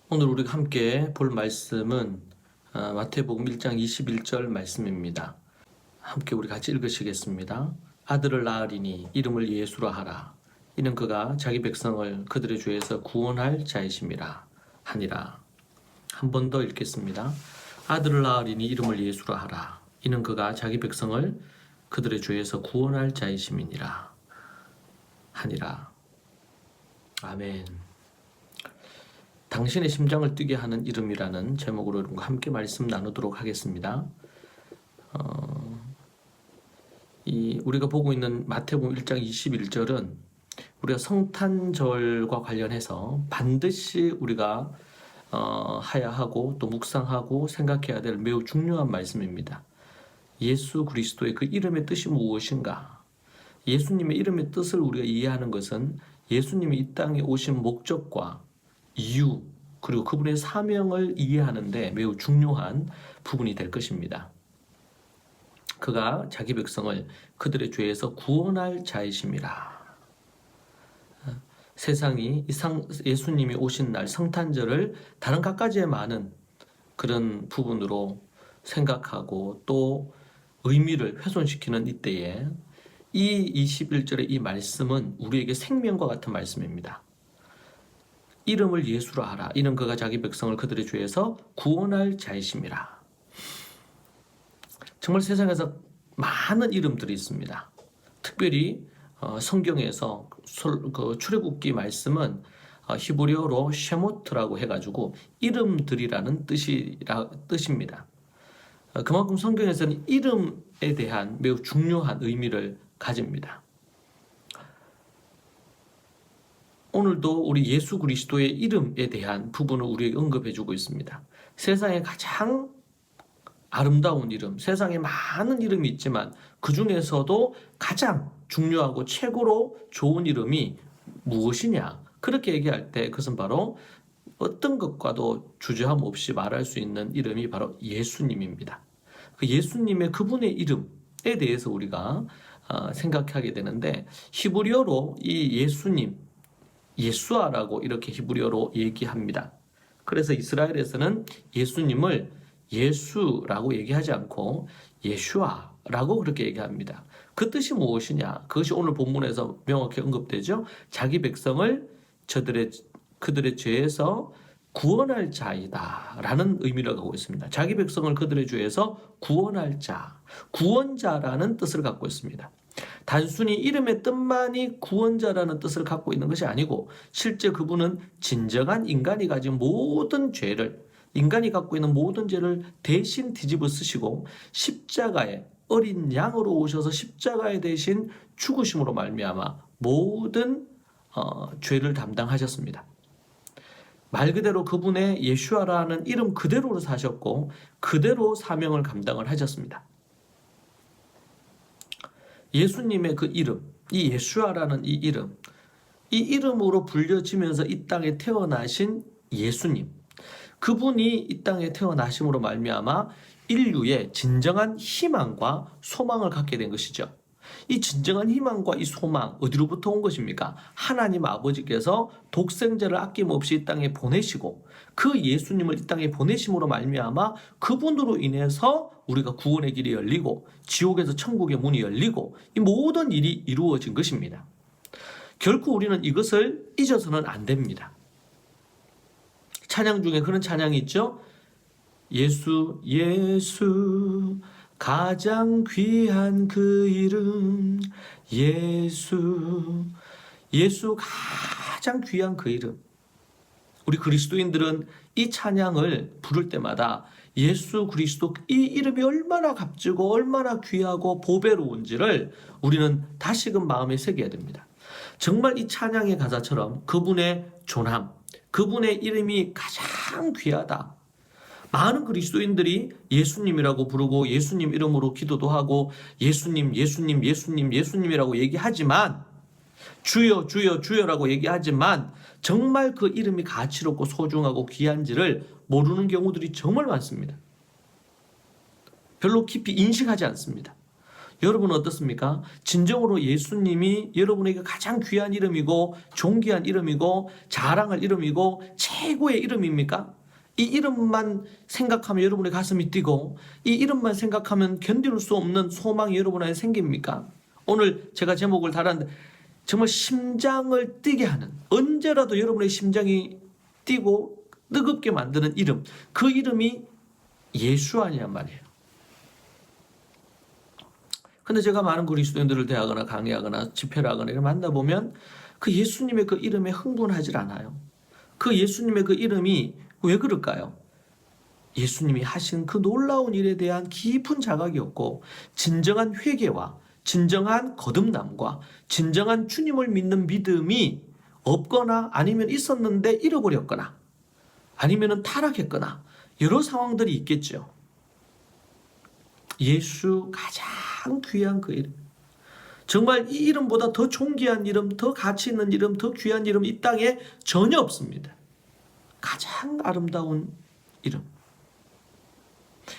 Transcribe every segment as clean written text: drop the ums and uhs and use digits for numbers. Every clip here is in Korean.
오늘 우리가 함께 볼 말씀은 마태복음 1장 21절 말씀입니다. 함께 우리 같이 읽으시겠습니다. 아들을 낳으리니 이름을 예수라 하라. 이는 그가 자기 백성을 그들의 죄에서 구원할 자이심이라 하니라. 한 번 더 읽겠습니다. 아들을 낳으리니 이름을 예수라 하라. 이는 그가 자기 백성을 그들의 죄에서 구원할 자이심이니라 하니라. 아멘. 당신의 심장을 뛰게 하는 이름이라는 제목으로 여러분과 함께 말씀 나누도록 하겠습니다. 우리가 보고 있는 마태복음 1장 21절은 우리가 성탄절과 관련해서 반드시 우리가 해야 하고 또 묵상하고 생각해야 될 매우 중요한 말씀입니다. 예수 그리스도의 그 이름의 뜻이 무엇인가? 예수님의 이름의 뜻을 우리가 이해하는 것은 예수님이 이 땅에 오신 목적과 이유 그리고 그분의 사명을 이해하는데 매우 중요한 부분이 될 것입니다. 그가 자기 백성을 그들의 죄에서 구원할 자이심이라. 세상이 예수님이 오신 날 성탄절을 다른 갖가지의 많은 그런 부분으로 생각하고 또 의미를 훼손시키는 이때에 이 21절의 이 말씀은 우리에게 생명과 같은 말씀입니다. 이름을 예수라 하라. 이는 그가 자기 백성을 그들의 죄에서 구원할 자이심이라. 정말 세상에서 많은 이름들이 있습니다. 특별히 성경에서 출애굽기 말씀은 히브리어로 쉐모트라고 해가지고 이름들이라는 뜻입니다. 그만큼 성경에서는 이름에 대한 매우 중요한 의미를 가집니다. 오늘도 우리 예수 그리스도의 이름에 대한 부분을 우리에게 언급해주고 있습니다. 세상에 가장 아름다운 이름, 세상에 많은 이름이 있지만 그 중에서도 가장 중요하고 최고로 좋은 이름이 무엇이냐? 그렇게 얘기할 때 그것은 바로 어떤 것과도 주저함 없이 말할 수 있는 이름이 바로 예수님입니다. 그 예수님의 그분의 이름에 대해서 우리가 생각하게 되는데 히브리어로 이 예수님, 예수아라고 이렇게 히브리어로 얘기합니다. 그래서 이스라엘에서는 예수님을 예수라고 얘기하지 않고 예슈아라고 그렇게 얘기합니다. 그 뜻이 무엇이냐? 그것이 오늘 본문에서 명확히 언급되죠. 자기 백성을 그들의 죄에서 구원할 자이다 라는 의미를 갖고 있습니다. 자기 백성을 그들의 죄에서 구원할 자, 구원자라는 뜻을 갖고 있습니다. 단순히 이름의 뜻만이 구원자라는 뜻을 갖고 있는 것이 아니고 실제 그분은 진정한 인간이 가진 모든 죄를, 인간이 갖고 있는 모든 죄를 대신 뒤집어 쓰시고 십자가에 어린 양으로 오셔서 십자가에 대신 죽으심으로 말미암아 모든 죄를 담당하셨습니다. 말 그대로 그분의 예슈아라는 이름 그대로로 사셨고 그대로 사명을 감당을 하셨습니다. 예수님의 그 이름, 이 예수아라는 이 이름으로 불려지면서 이 땅에 태어나신 예수님, 그분이 이 땅에 태어나심으로 말미암아 인류의 진정한 희망과 소망을 갖게 된 것이죠. 이 진정한 희망과 이 소망 어디로부터 온 것입니까? 하나님 아버지께서 독생자를 아낌없이 이 땅에 보내시고 그 예수님을 이 땅에 보내심으로 말미암아 그분으로 인해서 우리가 구원의 길이 열리고 지옥에서 천국의 문이 열리고 이 모든 일이 이루어진 것입니다. 결코 우리는 이것을 잊어서는 안 됩니다. 찬양 중에 그런 찬양이 있죠. 예수 예수 가장 귀한 그 이름 예수 가장 귀한 그 이름. 우리 그리스도인들은 이 찬양을 부를 때마다 예수 그리스도 이 이름이 얼마나 값지고 얼마나 귀하고 보배로운지를 우리는 다시금 마음에 새겨야 됩니다. 정말 이 찬양의 가사처럼 그분의 존함, 그분의 이름이 가장 귀하다. 많은 그리스도인들이 예수님이라고 부르고 예수님 이름으로 기도도 하고 예수님이라고 얘기하지만 주여 주여 주여라고 얘기하지만 정말 그 이름이 가치롭고 소중하고 귀한지를 모르는 경우들이 정말 많습니다. 별로 깊이 인식하지 않습니다. 여러분은 어떻습니까? 진정으로 예수님이 여러분에게 가장 귀한 이름이고 존귀한 이름이고 자랑할 이름이고 최고의 이름입니까? 이 이름만 생각하면 여러분의 가슴이 뛰고 이 이름만 생각하면 견딜 수 없는 소망이 여러분 안에 생깁니까? 오늘 제가 제목을 달았는데 정말 심장을 뛰게 하는, 언제라도 여러분의 심장이 뛰고 뜨겁게 만드는 이름, 그 이름이 예수 아니란 말이에요. 근데 제가 많은 그리스도인들을 대하거나 강의하거나 집회를 하거나 이렇게 만나보면 그 예수님의 그 이름에 흥분하지 않아요. 그 예수님의 그 이름이 왜 그럴까요? 예수님이 하신 그 놀라운 일에 대한 깊은 자각이 없고 진정한 회개와 진정한 거듭남과 진정한 주님을 믿는 믿음이 없거나 아니면 있었는데 잃어버렸거나 아니면 타락했거나 여러 상황들이 있겠죠. 예수 가장 귀한 그 이름, 정말 이 이름보다 더 존귀한 이름, 더 가치 있는 이름, 더 귀한 이름 이 땅에 전혀 없습니다. 가장 아름다운 이름.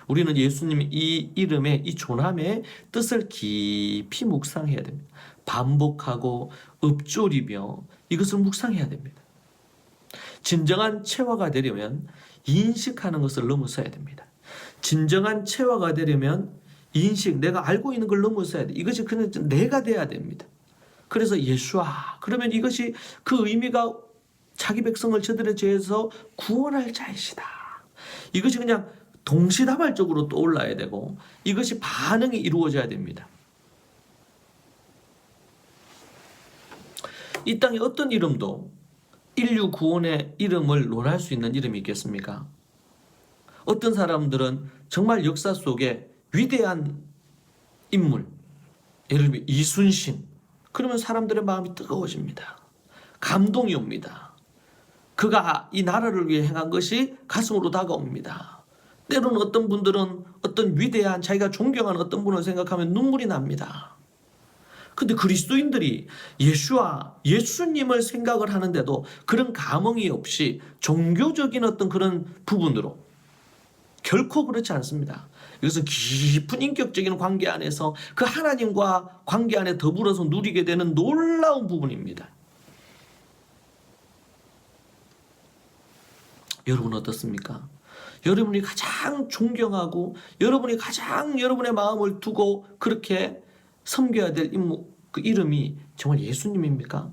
우리는 예수님 이 이름의 이 존함의 뜻을 깊이 묵상해야 됩니다. 반복하고 읊조리며 이것을 묵상해야 됩니다. 진정한 체화가 되려면 인식하는 것을 넘어서야 됩니다. 진정한 체화가 되려면 인식, 내가 알고 있는 걸 넘어서야 돼. 이것이 그냥 내가 돼야 됩니다. 그래서 예수아, 그러면 이것이 그 의미가 자기 백성을 저들의 죄에서 구원할 자이시다. 이것이 그냥 동시다발적으로 떠올라야 되고 이것이 반응이 이루어져야 됩니다. 이 땅에 어떤 이름도 인류 구원의 이름을 논할 수 있는 이름이 있겠습니까? 어떤 사람들은 정말 역사 속에 위대한 인물, 예를 들면 이순신, 그러면 사람들의 마음이 뜨거워집니다. 감동이 옵니다. 그가 이 나라를 위해 행한 것이 가슴으로 다가옵니다. 때로는 어떤 분들은 어떤 위대한 자기가 존경하는 어떤 분을 생각하면 눈물이 납니다. 근데 그리스도인들이 예수와 예수님을 생각을 하는데도 그런 감흥이 없이 종교적인 어떤 그런 부분으로 결코 그렇지 않습니다. 이것은 깊은 인격적인 관계 안에서 그 하나님과 관계 안에 더불어서 누리게 되는 놀라운 부분입니다. 여러분 어떻습니까? 여러분이 가장 존경하고 여러분이 가장 여러분의 마음을 두고 그렇게 섬겨야 될 그 이름이 정말 예수님입니까?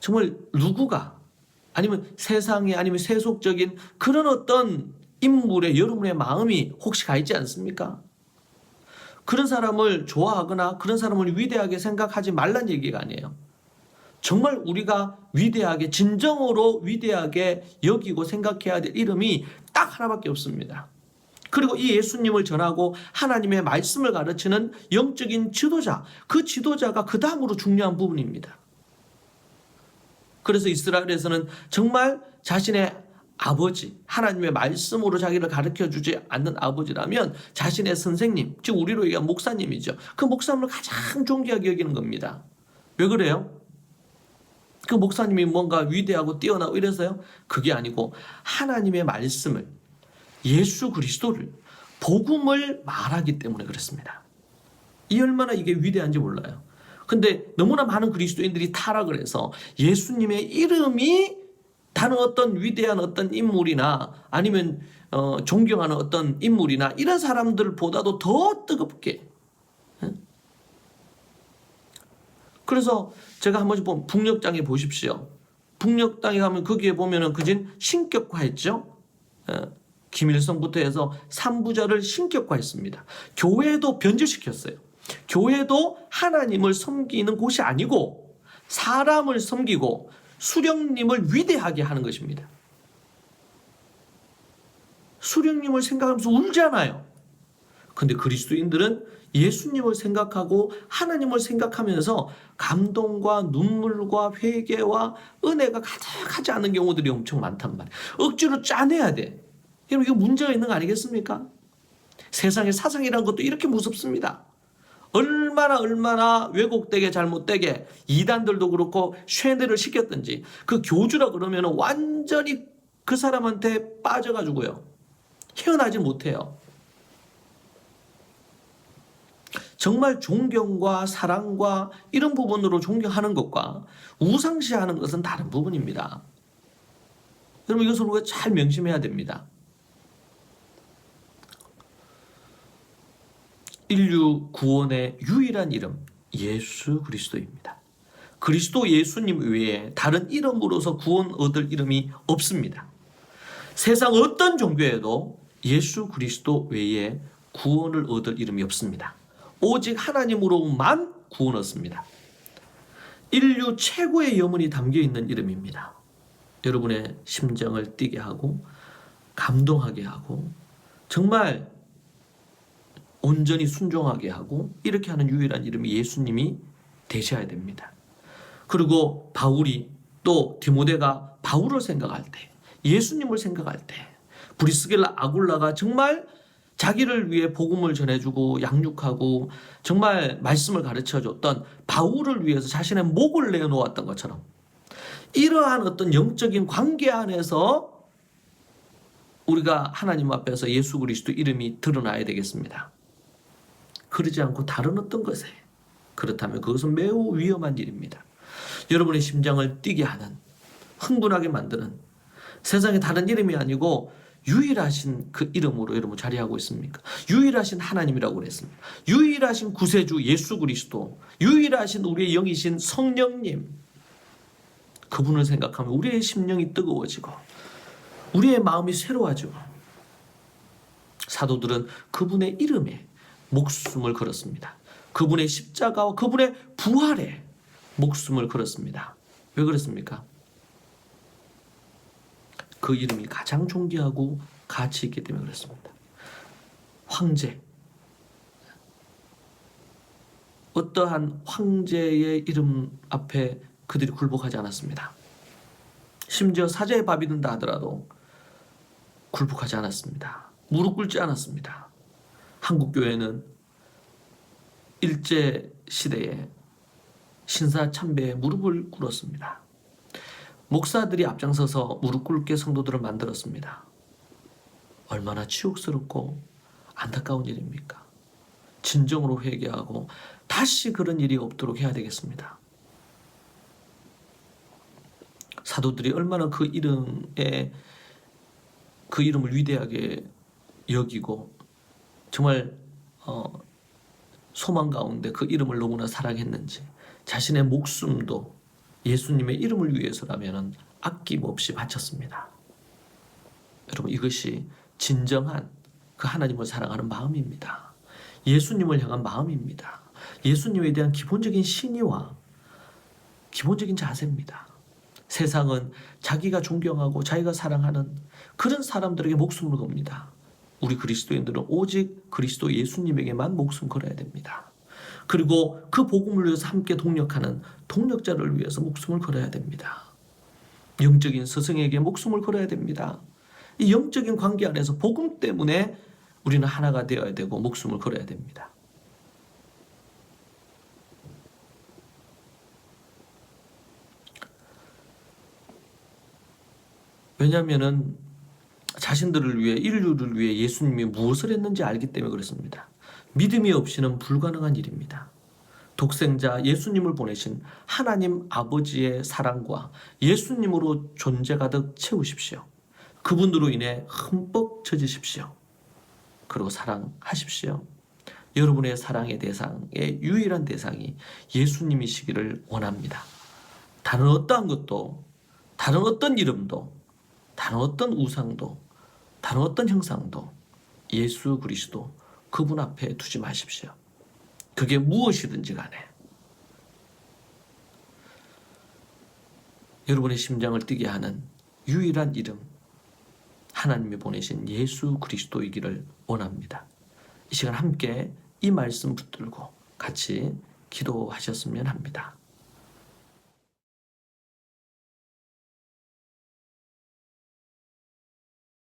정말 누구가 아니면 세상에 아니면 세속적인 그런 어떤 인물에 여러분의 마음이 혹시 가 있지 않습니까? 그런 사람을 좋아하거나 그런 사람을 위대하게 생각하지 말란 얘기가 아니에요. 정말 우리가 위대하게 진정으로 위대하게 여기고 생각해야 될 이름이 딱 하나밖에 없습니다. 그리고 이 예수님을 전하고 하나님의 말씀을 가르치는 영적인 지도자, 그 지도자가 그 다음으로 중요한 부분입니다. 그래서 이스라엘에서는 정말 자신의 아버지, 하나님의 말씀으로 자기를 가르쳐주지 않는 아버지라면 자신의 선생님, 즉 우리로 얘기하면 목사님이죠. 그 목사님을 가장 존귀하게 여기는 겁니다. 왜 그래요? 그 목사님이 뭔가 위대하고 뛰어나고 이래서요? 그게 아니고 하나님의 말씀을, 예수 그리스도를, 복음을 말하기 때문에 그렇습니다. 이 얼마나 이게 위대한지 몰라요. 근데 너무나 많은 그리스도인들이 타락을 해서 예수님의 이름이 다른 어떤 위대한 어떤 인물이나 아니면 존경하는 어떤 인물이나 이런 사람들보다도 더 뜨겁게. 그래서 제가 한 번씩 보면 북녘땅에 보십시오. 북녘땅에 가면 거기에 보면은 그진 신격화했죠. 김일성부터 해서 삼부자를 신격화했습니다. 교회도 변질시켰어요. 교회도 하나님을 섬기는 곳이 아니고 사람을 섬기고 수령님을 위대하게 하는 것입니다. 수령님을 생각하면서 울잖아요. 근데 그리스도인들은 예수님을 생각하고 하나님을 생각하면서 감동과 눈물과 회개와 은혜가 가득하지 않은 경우들이 엄청 많단 말이에요. 억지로 짜내야 돼. 여러분 이거 문제가 있는 거 아니겠습니까? 세상의 사상이라는 것도 이렇게 무섭습니다. 얼마나 왜곡되게 잘못되게 이단들도 그렇고 쇠뇌를 시켰든지 그 교주라 그러면 완전히 그 사람한테 빠져가지고요. 헤어나지 못해요. 정말 존경과 사랑과 이런 부분으로 존경하는 것과 우상시하는 것은 다른 부분입니다. 여러분 이것을 우리가 잘 명심해야 됩니다. 인류 구원의 유일한 이름 예수 그리스도입니다. 그리스도 예수님 외에 다른 이름으로서 구원 얻을 이름이 없습니다. 세상 어떤 종교에도 예수 그리스도 외에 구원을 얻을 이름이 없습니다. 오직 하나님으로만 구원 얻습니다. 인류 최고의 염원이 담겨있는 이름입니다. 여러분의 심장을 뛰게 하고 감동하게 하고 정말 온전히 순종하게 하고 이렇게 하는 유일한 이름이 예수님이 되셔야 됩니다. 그리고 바울이 또 디모데가 바울을 생각할 때 예수님을 생각할 때 브리스길라 아굴라가 정말 자기를 위해 복음을 전해주고 양육하고 정말 말씀을 가르쳐줬던 바울을 위해서 자신의 목을 내어놓았던 것처럼 이러한 어떤 영적인 관계 안에서 우리가 하나님 앞에서 예수 그리스도 이름이 드러나야 되겠습니다. 그러지 않고 다른 어떤 것에 그렇다면 그것은 매우 위험한 일입니다. 여러분의 심장을 뛰게 하는 흥분하게 만드는 세상에 다른 이름이 아니고 유일하신 그 이름으로 여러분 자리하고 있습니까? 유일하신 하나님이라고 그랬습니다. 유일하신 구세주 예수 그리스도, 유일하신 우리의 영이신 성령님, 그분을 생각하면 우리의 심령이 뜨거워지고 우리의 마음이 새로워지고 사도들은 그분의 이름에 목숨을 걸었습니다. 그분의 십자가와 그분의 부활에 목숨을 걸었습니다. 왜 그랬습니까? 그 이름이 가장 존귀하고 가치 있기 때문에 그렇습니다. 황제, 어떠한 황제의 이름 앞에 그들이 굴복하지 않았습니다. 심지어 사자의 밥이 된다 하더라도 굴복하지 않았습니다. 무릎 꿇지 않았습니다. 한국교회는 일제시대에 신사참배에 무릎을 꿇었습니다. 목사들이 앞장서서 무릎 꿇게 성도들을 만들었습니다. 얼마나 치욕스럽고 안타까운 일입니까? 진정으로 회개하고 다시 그런 일이 없도록 해야 되겠습니다. 사도들이 얼마나 그 이름을 위대하게 여기고 정말 소망 가운데 그 이름을 너무나 사랑했는지 자신의 목숨도 예수님의 이름을 위해서라면 아낌없이 바쳤습니다. 여러분 이것이 진정한 그 하나님을 사랑하는 마음입니다. 예수님을 향한 마음입니다. 예수님에 대한 기본적인 신의와 기본적인 자세입니다. 세상은 자기가 존경하고 자기가 사랑하는 그런 사람들에게 목숨을 겁니다. 우리 그리스도인들은 오직 그리스도 예수님에게만 목숨 걸어야 됩니다. 그리고 그 복음을 위해서 함께 동력하는 동력자를 위해서 목숨을 걸어야 됩니다. 영적인 스승에게 목숨을 걸어야 됩니다. 이 영적인 관계 안에서 복음 때문에 우리는 하나가 되어야 되고 목숨을 걸어야 됩니다. 왜냐하면 자신들을 위해 인류를 위해 예수님이 무엇을 했는지 알기 때문에 그렇습니다. 믿음이 없이는 불가능한 일입니다. 독생자 예수님을 보내신 하나님 아버지의 사랑과 예수님으로 존재 가득 채우십시오. 그분으로 인해 흠뻑 젖으십시오. 그리고 사랑하십시오. 여러분의 사랑의 대상의 유일한 대상이 예수님이시기를 원합니다. 다른 어떠한 것도, 다른 어떤 이름도, 다른 어떤 우상도, 다른 어떤 형상도 예수 그리스도 그분 앞에 두지 마십시오. 그게 무엇이든지 간에 여러분의 심장을 뛰게 하는 유일한 이름 하나님이 보내신 예수 그리스도이기를 원합니다. 이 시간 함께 이 말씀 붙들고 같이 기도하셨으면 합니다.